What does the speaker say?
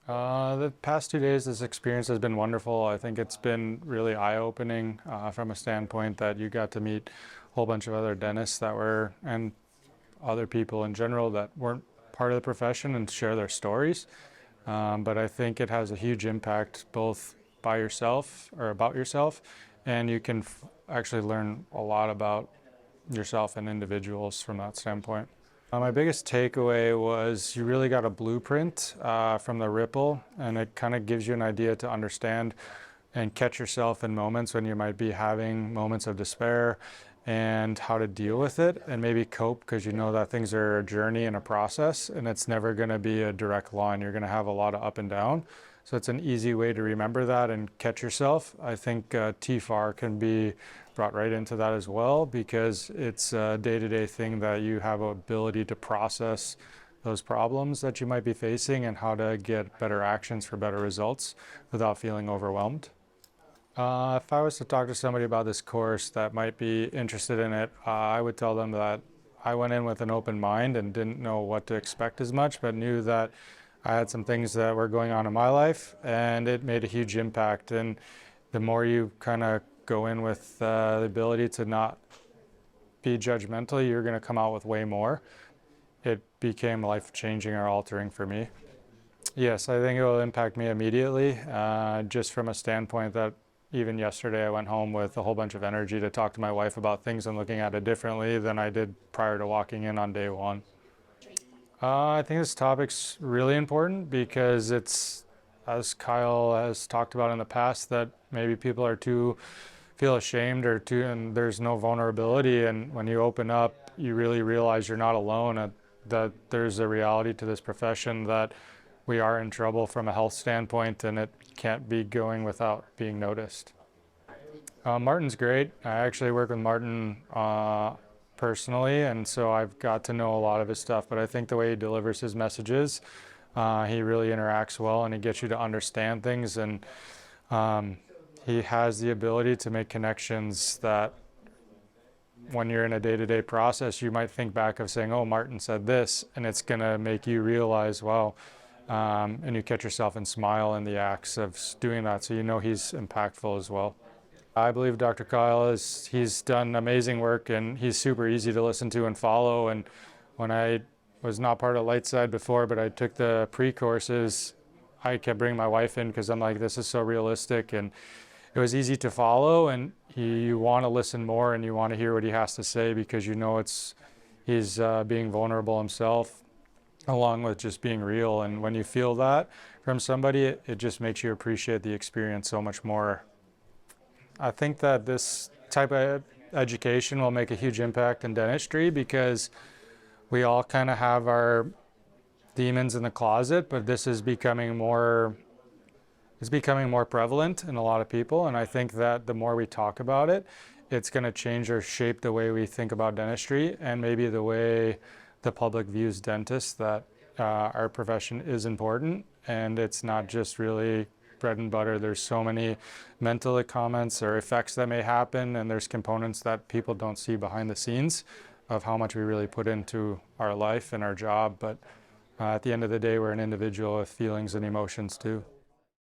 The past 2 days, this experience has been wonderful. I think it's been really eye-opening from a standpoint that you got to meet a whole bunch of other dentists and other people in general that weren't part of the profession and share their stories. But I think it has a huge impact both by yourself or about yourself, and you can actually learn a lot about yourself and individuals from that standpoint. My biggest takeaway was you really got a blueprint from the ripple, and it kind of gives you an idea to understand and catch yourself in moments when you might be having moments of despair and how to deal with it and maybe cope, because you know that things are a journey and a process and it's never going to be a direct line. You're going to have a lot of up and down. So it's an easy way to remember that and catch yourself. I think TFAR can be brought right into that as well, because it's a day-to-day thing that you have ability to process those problems that you might be facing and how to get better actions for better results without feeling overwhelmed. If I was to talk to somebody about this course that might be interested in it, I would tell them that I went in with an open mind and didn't know what to expect as much, but knew that I had some things that were going on in my life and it made a huge impact. And the more you kind of go in with the ability to not be judgmental, you're going to come out with way more. It became life-changing or altering for me. Yes, I think it will impact me immediately, just from a standpoint that even yesterday I went home with a whole bunch of energy to talk to my wife about things and looking at it differently than I did prior to walking in on day one. I think this topic's really important because it's, as Kyle has talked about in the past, that maybe people are feel ashamed and there's no vulnerability. And when you open up, you really realize you're not alone, and that there's a reality to this profession that we are in trouble from a health standpoint and it can't be going without being noticed. Martin's great. I actually work with Martin personally, and so I've got to know a lot of his stuff, but I think the way he delivers his messages, he really interacts well and he gets you to understand things, and he has the ability to make connections that when you're in a day-to-day process, you might think back of saying, oh, Martin said this, and it's going to make you realize, wow, and you catch yourself and smile in the acts of doing that, so you know he's impactful as well. I believe Dr. Kyle he's done amazing work and he's super easy to listen to and follow. And when I was not part of Light Side before, but I took the pre-courses, I kept bringing my wife in because I'm like, this is so realistic, and it was easy to follow, and you want to listen more and you want to hear what he has to say because you know he's being vulnerable himself, along with just being real. And when you feel that from somebody, it just makes you appreciate the experience so much more. I think that this type of education will make a huge impact in dentistry because we all kind of have our demons in the closet, but this is becoming more prevalent in a lot of people. And I think that the more we talk about it, it's going to change or shape the way we think about dentistry and maybe the way the public views dentists, that our profession is important and it's not just really bread and butter. There's so many mental comments or effects that may happen, and there's components that people don't see behind the scenes of how much we really put into our life and our job. But at the end of the day, we're an individual with feelings and emotions too.